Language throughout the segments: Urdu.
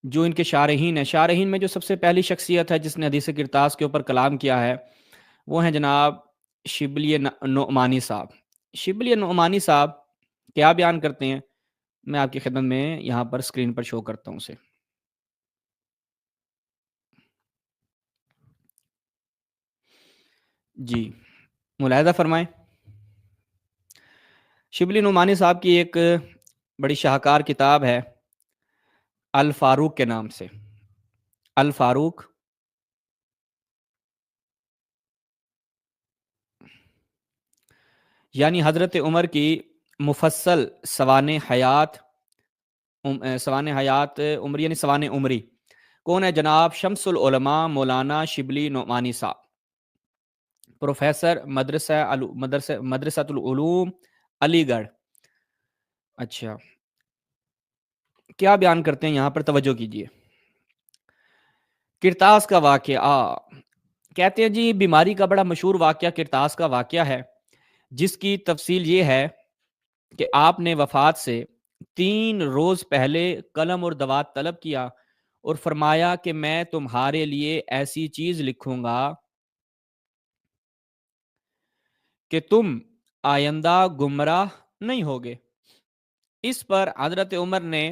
جو ان کے شارحین ہیں، شارحین میں جو سب سے پہلی شخصیت ہے جس نے حدیث کرتاس کے اوپر کلام کیا ہے، وہ ہیں جناب شبلی نعمانی صاحب۔ شبلی نعمانی صاحب کیا بیان کرتے ہیں، میں آپ کی خدمت میں یہاں پر اسکرین پر شو کرتا ہوں اسے۔ جی ملاحظہ فرمائیں، شبلی نعمانی صاحب کی ایک بڑی شاہکار کتاب ہے الفاروق کے نام سے۔ الفاروق یعنی حضرت عمر کی مفصل سوانح حیات عمری، یعنی سوانح عمری۔ کون ہے جناب؟ شمس العلماء مولانا شبلی نعمانی صاحب، پروفیسر مدرسۃ العلوم علی گڑھ۔ اچھا، کیا بیان کرتے ہیں یہاں پر، توجہ کیجئے۔ کرتاس کا واقعہ کہتے ہیں جی، بیماری کا بڑا مشہور واقعہ کرتاس کا واقعہ ہے، جس کی تفصیل یہ ہے کہ آپ نے وفات سے 3 روز پہلے قلم اور دوات طلب کیا اور فرمایا کہ میں تمہارے لیے ایسی چیز لکھوں گا کہ تم آئندہ گمراہ نہیں ہوگے۔ اس پر حضرت عمر نے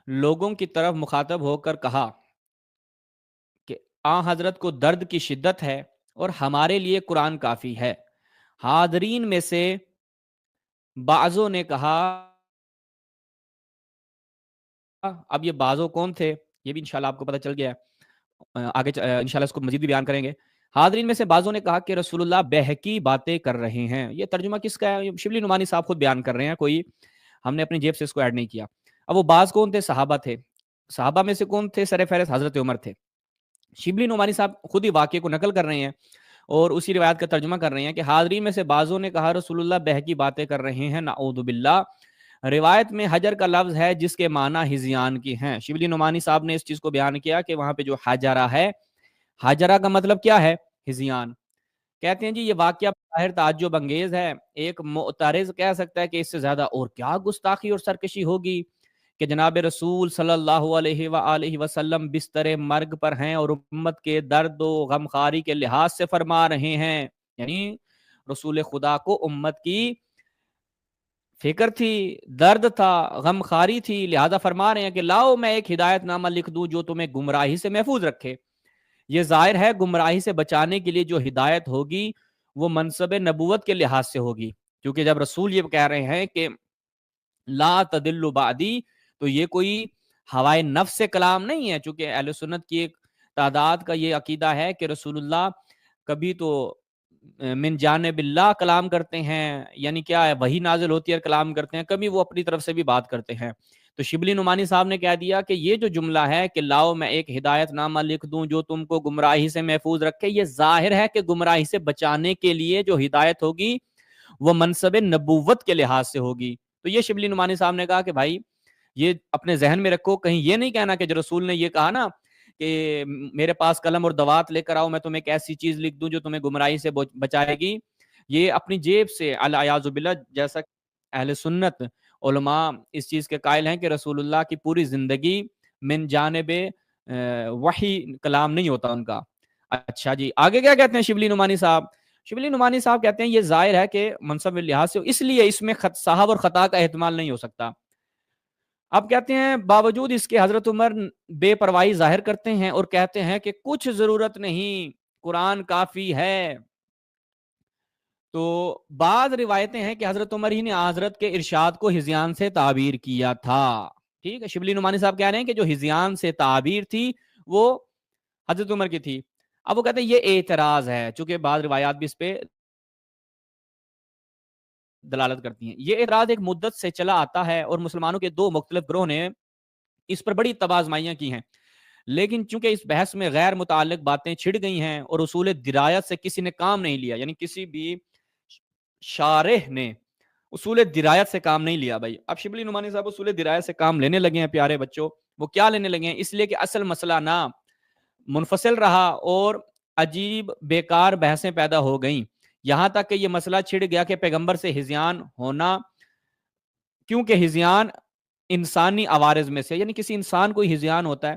لوگوں کی طرف مخاطب ہو کر کہا کہ حضرت کو درد کی شدت ہے اور ہمارے لیے قرآن کافی ہے۔ حاضرین میں سے بعضوں نے کہا، اب یہ بعضوں کون تھے یہ بھی انشاءاللہ آپ کو پتہ چل گیا ہے، آگے انشاءاللہ اس کو مزید بھی بیان کریں گے۔ حاضرین میں سے بعضوں نے کہا کہ رسول اللہ بہکی باتیں کر رہے ہیں۔ یہ ترجمہ کس کا ہے؟ شبلی نعمانی صاحب خود بیان کر رہے ہیں، کوئی ہم نے اپنی جیب سے اس کو ایڈ نہیں کیا۔ اب وہ بعض کون تھے؟ صحابہ تھے۔ صحابہ میں سے کون تھے؟ سر فہرست حضرت عمر تھے۔ شبلی نعمانی صاحب خود ہی واقعے کو نقل کر رہے ہیں اور اسی روایت کا ترجمہ کر رہے ہیں کہ حاضرین میں سے بعضوں نے کہا رسول اللہ بہکی باتیں کر رہے ہیں، نعوذ باللہ۔ روایت میں حجر کا لفظ ہے جس کے معنی ہزیان کی ہیں۔ شبلی نعمانی صاحب نے اس چیز کو بیان کیا کہ وہاں پہ جو حجرہ ہے، حجرہ کا مطلب کیا ہے؟ ہزیان۔ کہتے ہیں جی یہ واقعہ ظاہر تعجب انگیز ہے، ایک معترض کہہ سکتا ہے کہ اس سے زیادہ اور کیا گستاخی اور سرکشی ہوگی کہ جناب رسول صلی اللہ علیہ وآلہ وسلم بستر مرگ پر ہیں اور امت کے درد و غمخاری کے لحاظ سے فرما رہے ہیں۔ یعنی رسول خدا کو امت کی فکر تھی، درد تھا، غمخاری تھی، لہذا فرما رہے ہیں کہ لاؤ میں ایک ہدایت نامہ لکھ دوں جو تمہیں گمراہی سے محفوظ رکھے۔ یہ ظاہر ہے گمراہی سے بچانے کے لیے جو ہدایت ہوگی وہ منصب نبوت کے لحاظ سے ہوگی، کیونکہ جب رسول یہ کہہ رہے ہیں کہ لا تدل بعدی، تو یہ کوئی ہوائے نفس سے کلام نہیں ہے، چونکہ اہل سنت کی ایک تعداد کا یہ عقیدہ ہے کہ رسول اللہ کبھی تو من جانب اللہ کلام کرتے ہیں، یعنی کیا ہے وحی نازل ہوتی ہے کلام کرتے ہیں، کبھی وہ اپنی طرف سے بھی بات کرتے ہیں۔ تو شبلی نعمانی صاحب نے کہہ دیا کہ یہ جو جملہ ہے کہ لاؤ میں ایک ہدایت نامہ لکھ دوں جو تم کو گمراہی سے محفوظ رکھے، یہ ظاہر ہے کہ گمراہی سے بچانے کے لیے جو ہدایت ہوگی وہ منصب نبوت کے لحاظ سے ہوگی۔ تو یہ شبلی نعمانی صاحب نے کہا کہ بھائی یہ اپنے ذہن میں رکھو، کہیں یہ نہیں کہنا کہ جو رسول نے یہ کہا نا کہ میرے پاس قلم اور دوات لے کر آؤ، میں تمہیں ایک ایسی چیز لکھ دوں جو تمہیں گمراہی سے بچائے گی، یہ اپنی جیب سے الیاذ باللہ، جیسا اہل سنت علماء اس چیز کے قائل ہیں کہ رسول اللہ کی پوری زندگی من جانب وحی کلام نہیں ہوتا ان کا۔ اچھا جی، آگے کیا کہتے ہیں شبلی نعمانی صاحب؟ شبلی نعمانی صاحب کہتے ہیں یہ ظاہر ہے کہ منصب لحاظ سے، اس لیے اس میں صحو اور خطا کا احتمال نہیں ہو سکتا۔ اب کہتے ہیں باوجود اس کے حضرت عمر بے پرواہی ظاہر کرتے ہیں اور کہتے ہیں کہ کچھ ضرورت نہیں، قرآن کافی ہے۔ تو بعض روایتیں ہیں کہ حضرت عمر ہی نے حضرت کے ارشاد کو ہزیان سے تعبیر کیا تھا۔ ٹھیک ہے، شبلی نعمانی صاحب کہہ رہے ہیں کہ جو ہزیان سے تعبیر تھی وہ حضرت عمر کی تھی۔ اب وہ کہتے ہیں یہ اعتراض ہے، چونکہ بعض روایات بھی اس پہ دلالت کرتی ہیں۔ یہ اعتراض ایک مدت سے چلا آتا ہے اور مسلمانوں کے 2 مختلف گروہ نے اس پر بڑی تبازمائیاں کی ہیں، لیکن چونکہ اس بحث میں غیر متعلق باتیں چھڑ گئی ہیں اور اصول درایت سے کسی نے کام نہیں لیا، یعنی کسی بھی شارح نے اصول درایت سے کام نہیں لیا بھائی۔ اب شبلی نعمانی صاحب اصول درایت سے کام لینے لگے ہیں پیارے بچوں۔ وہ کیا لینے لگے ہیں؟ اس لیے کہ اصل مسئلہ نہ منفصل رہا اور عجیب بیکار بحثیں پیدا ہو گئیں، یہاں تک کہ یہ مسئلہ چھڑ گیا کہ پیغمبر سے ہزیان ہونا، کیونکہ ہزیان انسانی عوارض میں سے، یعنی کسی انسان کو ہزیان ہوتا ہے،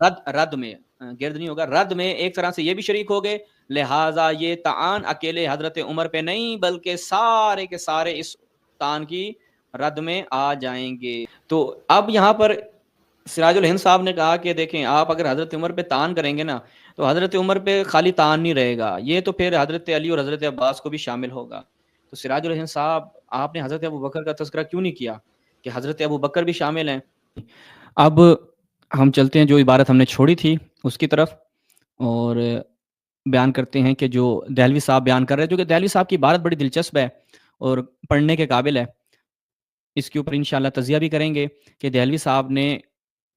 رد میں گرد نہیں ہوگا، رد میں ایک طرح سے یہ بھی شریک ہو گئے، لہٰذا یہ تعان اکیلے حضرت عمر پہ نہیں بلکہ سارے کے سارے اس تعان کی رد میں آ جائیں گے۔ تو اب یہاں پر سراج الہند صاحب نے کہا کہ دیکھیں آپ اگر حضرت عمر پہ تعان کریں گے نا تو حضرت عمر پہ خالی تعان نہیں رہے گا، یہ تو پھر حضرت علی اور حضرت عباس کو بھی شامل ہوگا۔ تو سراج الہند صاحب آپ نے حضرت ابو بکر کا تذکرہ کیوں نہیں کیا کہ حضرت ابو بکر بھی شامل ہیں؟ اب ہم چلتے ہیں جو عبارت ہم نے چھوڑی تھی اس کی طرف اور بیان کرتے ہیں کہ جو دہلوی صاحب بیان کر رہے ہیں، جو کہ دہلوی صاحب کی عبارت بڑی دلچسپ ہے اور پڑھنے کے قابل ہے، اس کے اوپر انشاءاللہ تجزیہ بھی کریں گے کہ دہلوی صاحب نے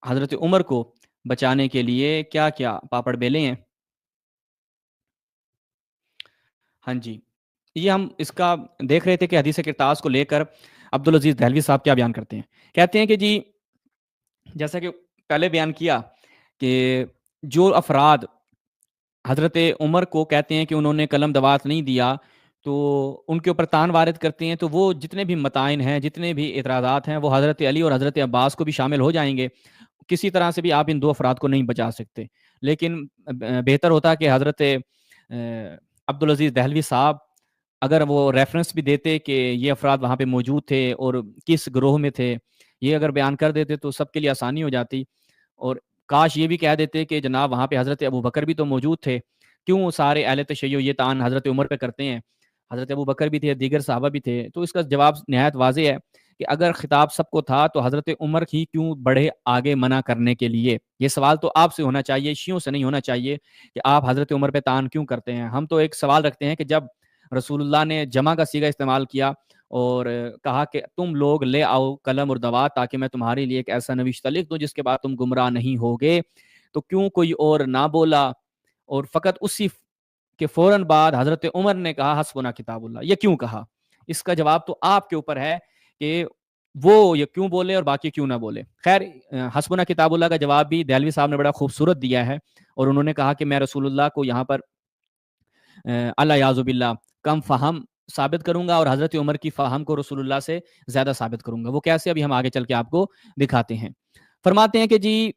حضرت عمر کو بچانے کے لیے کیا کیا پاپڑ بیلے ہیں۔ ہاں جی، یہ ہم اس کا دیکھ رہے تھے کہ حدیث کرتاس کو لے کر عبدالعزیز دہلوی صاحب کیا بیان کرتے ہیں۔ کہتے ہیں کہ جی جیسا کہ پہلے بیان کیا کہ جو افراد حضرت عمر کو کہتے ہیں کہ انہوں نے قلم دوات نہیں دیا تو ان کے اوپر تان وارد کرتے ہیں، تو وہ جتنے بھی متائن ہیں، جتنے بھی اعتراضات ہیں، وہ حضرت علی اور حضرت عباس کو بھی شامل ہو جائیں گے۔ کسی طرح سے بھی آپ ان دو افراد کو نہیں بچا سکتے، لیکن بہتر ہوتا کہ حضرت عبدالعزیز دہلوی صاحب اگر وہ ریفرنس بھی دیتے کہ یہ افراد وہاں پہ موجود تھے اور کس گروہ میں تھے، یہ اگر بیان کر دیتے تو سب کے لیے آسانی ہو جاتی، اور کاش یہ بھی کہہ دیتے کہ جناب وہاں پہ حضرت ابو بکر بھی تو موجود تھے، کیوں سارے اہل تشیع یہ تعان حضرت عمر پہ کرتے ہیں، حضرت ابو بکر بھی تھے، دیگر صحابہ بھی تھے۔ تو اس کا جواب نہایت واضح ہے کہ اگر خطاب سب کو تھا تو حضرت عمر ہی کیوں بڑھے آگے منع کرنے کے لیے؟ یہ سوال تو آپ سے ہونا چاہیے، شیعوں سے نہیں ہونا چاہیے کہ آپ حضرت عمر پہ تعان کیوں کرتے ہیں۔ ہم تو ایک سوال رکھتے ہیں کہ جب رسول اللہ نے جمع کا صیغہ استعمال کیا اور کہا کہ تم لوگ لے آؤ قلم اور دوات تاکہ میں تمہارے لیے ایک ایسا نوشتہ لکھ دوں جس کے بعد تم گمراہ نہیں ہوگے، تو کیوں کوئی اور نہ بولا اور فقط اسی کے فوراً بعد حضرت عمر نے کہا حسبنا کتاب اللہ؟ یہ کیوں کہا؟ اس کا جواب تو آپ کے اوپر ہے کہ وہ یہ کیوں بولے اور باقی کیوں نہ بولے۔ خیر، حسبنا کتاب اللہ کا جواب بھی دہلوی صاحب نے بڑا خوبصورت دیا ہے، اور انہوں نے کہا کہ میں رسول اللہ کو یہاں پر اللہ یعذ باللہ کم فہم ثابت کروں گا اور حضرت عمر کی فہم کو رسول اللہ سے زیادہ ثابت کروں گا۔ وہ کیسے؟ ابھی ہم آگے چل کے آپ کو دکھاتے ہیں۔ فرماتے ہیں کہ جی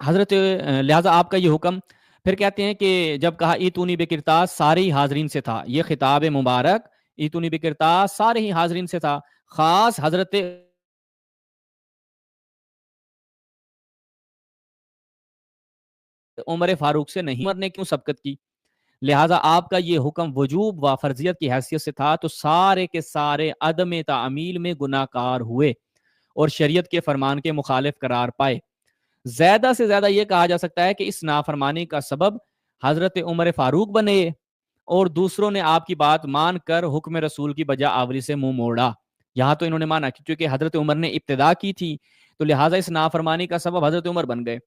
حضرت لہٰذا آپ کا یہ حکم، پھر کہتے ہیں کہ جب کہا ایتونی بکرتاس سارے ہی حاضرین سے تھا، یہ خطاب مبارک ایتونی بکرتاس سارے ہی حاضرین سے تھا، خاص حضرت عمر فاروق سے نہیں۔ عمر نے کیوں سبقت کی؟ لہٰذا آپ کا یہ حکم وجوب و فرضیت کی حیثیت سے تھا، تو سارے کے سارے عدم تعمیل میں گناہ کار ہوئے اور شریعت کے فرمان کے مخالف قرار پائے۔ زیادہ سے زیادہ یہ کہا جا سکتا ہے کہ اس نافرمانی کا سبب حضرت عمر فاروق بنے اور دوسروں نے آپ کی بات مان کر حکم رسول کی بجا آوری سے منہ موڑا۔ یہاں تو انہوں نے مانا کیونکہ حضرت عمر نے ابتدا کی تھی، تو لہٰذا اس نافرمانی کا سبب حضرت عمر بن گئے۔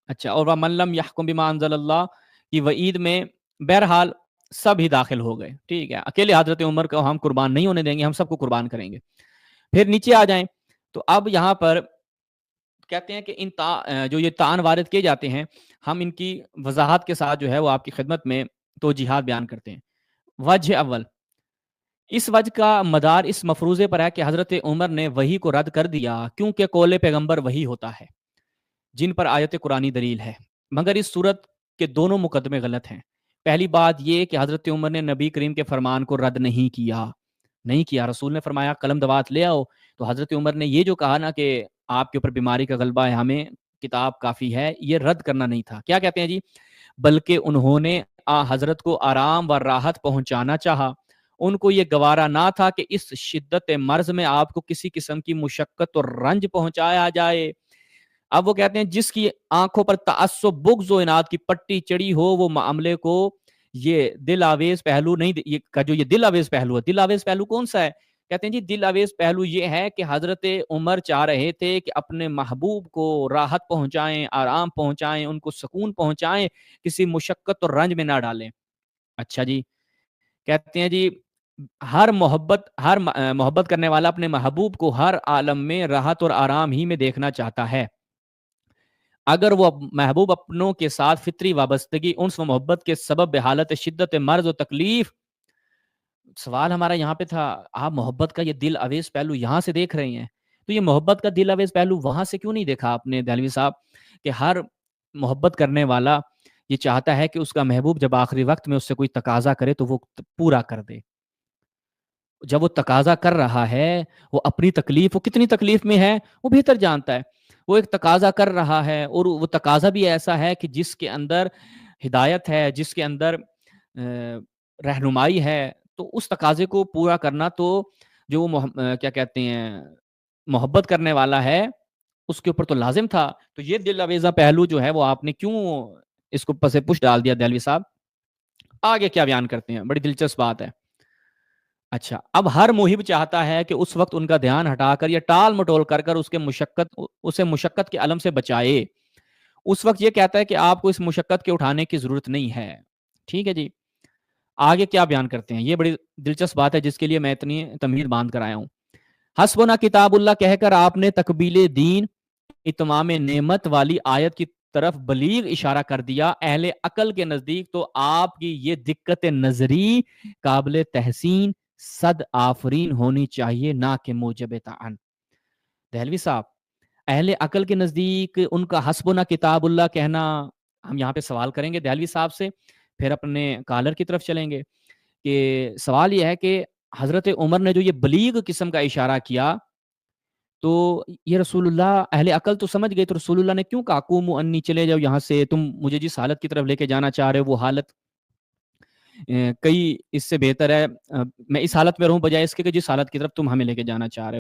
اچھا، اور وَمَن لَّمْ يَحْكُم بِمَا أَنزَلَ اللَّهُ کی وعید میں بہرحال سب ہی داخل ہو گئے، ٹھیک ہے، اکیلے حضرت عمر کو ہم قربان نہیں ہونے دیں گے، ہم سب کو قربان کریں گے۔ پھر نیچے آ جائیں تو اب یہاں پر کہتے ہیں کہ جو یہ تعان وارد کیے جاتے ہیں، ہم ان کی وضاحت کے ساتھ جو ہے وہ آپ کی خدمت میں توجیحات بیان کرتے ہیں۔ وجہ اول، اس وجہ کا مدار اس مفروضے پر ہے کہ حضرت عمر نے وحی کو رد کر دیا کیونکہ قول پیغمبر وحی ہوتا ہے جن پر آیت قرآنی دلیل ہے، مگر اس صورت کے دونوں مقدمے غلط ہیں۔ پہلی بات یہ کہ حضرت عمر نے نبی کریم کے فرمان کو رد نہیں کیا۔ رسول نے فرمایا قلم دوات لے آؤ، تو حضرت عمر نے یہ جو کہا نا کہ آپ کے اوپر بیماری کا غلبہ ہے، ہمیں کتاب کافی ہے، یہ رد کرنا نہیں تھا۔ کیا کہتے ہیں جی؟ بلکہ انہوں نے حضرت کو آرام و راحت پہنچانا چاہا، ان کو یہ گوارا نہ تھا کہ اس شدت مرض میں آپ کو کسی قسم کی مشقت اور رنج پہنچایا جائے۔ اب وہ کہتے ہیں جس کی آنکھوں پر تعصب، بغض و عناد کی پٹی چڑھی ہو، وہ معاملے کو یہ دل آویز پہلو نہیں، یہ دل آویز پہلو ہے۔ دل آویز پہلو کون سا ہے؟ کہتے ہیں جی دل آویز پہلو یہ ہے کہ حضرت عمر چاہ رہے تھے کہ اپنے محبوب کو راحت پہنچائیں، آرام پہنچائیں، ان کو سکون پہنچائیں، کسی مشقت اور رنج میں نہ ڈالیں۔ اچھا جی، کہتے ہیں جی ہر محبت کرنے والا اپنے محبوب کو ہر عالم میں راحت اور آرام ہی میں دیکھنا چاہتا ہے۔ اگر وہ محبوب اپنوں کے ساتھ فطری وابستگی، انس و محبت کے سبب بحالت شدت مرض و تکلیف، سوال ہمارا یہاں پہ تھا، آپ محبت کا یہ دل اویز پہلو یہاں سے دیکھ رہے ہیں، تو یہ محبت کا دل آویز پہلو وہاں سے کیوں نہیں دیکھا آپ نے دہلوی صاحب کہ ہر محبت کرنے والا یہ چاہتا ہے کہ اس کا محبوب جب آخری وقت میں اس سے کوئی تقاضا کرے تو وہ پورا کر دے. جب وہ تقاضا کر رہا ہے وہ اپنی تکلیف، وہ کتنی تکلیف میں ہے وہ بہتر جانتا ہے. وہ ایک تقاضا کر رہا ہے اور وہ تقاضا بھی ایسا ہے کہ جس کے اندر ہدایت ہے، جس کے اندر رہنمائی ہے. تو اس تقاضے کو پورا کرنا تو جو وہ کیا کہتے ہیں محبت کرنے والا ہے اس کے اوپر تو لازم تھا. تو یہ دل آویزہ پہلو جو ہے وہ آپ نے کیوں اس کو پس پش ڈال دیا دہلوی صاحب؟ آگے کیا بیان کرتے ہیں، بڑی دلچسپ بات ہے. اچھا، اب ہر محب چاہتا ہے کہ اس وقت ان کا دھیان ہٹا کر یا ٹال مٹول کر کر اسے مشقت کے علم سے بچائے. اس وقت یہ کہتا ہے کہ آپ کو اس مشقت کے اٹھانے کی ضرورت نہیں ہے. ٹھیک ہے جی، آگے کیا بیان کرتے ہیں، یہ بڑی دلچسپ بات ہے جس کے لیے میں اتنی تمہید باندھ کر آیا ہوں. حسبنا کتاب اللہ کہہ کر آپ نے تقبیل دین اتمام نعمت والی آیت کی طرف بلیغ اشارہ کر دیا. اہل عقل کے نزدیک تو آپ کی یہ دقت نظری قابل تحسین صد آفرین ہونی چاہیے، نہ کہ موجب طعن. دہلوی صاحب، اہل عقل کے نزدیک ان کا حسبنا کتاب اللہ کہنا، ہم یہاں پہ سوال کریں گے دہلوی صاحب سے، پھر اپنے کالر کی طرف چلیں گے. کہ سوال یہ ہے کہ حضرت عمر نے جو یہ بلیغ قسم کا اشارہ کیا تو یہ رسول اللہ، اہل عقل تو سمجھ گئے، تو رسول اللہ نے کیوں کہا قوموا انی، چلے جاؤ یہاں سے، تم مجھے جس حالت کی طرف لے کے جانا چاہ رہے ہو وہ حالت کئی اس سے بہتر ہے میں اس حالت میں رہوں بجائے اس کے کہ جس حالت کی طرف تم ہمیں لے کے جانا چاہ رہے ہو.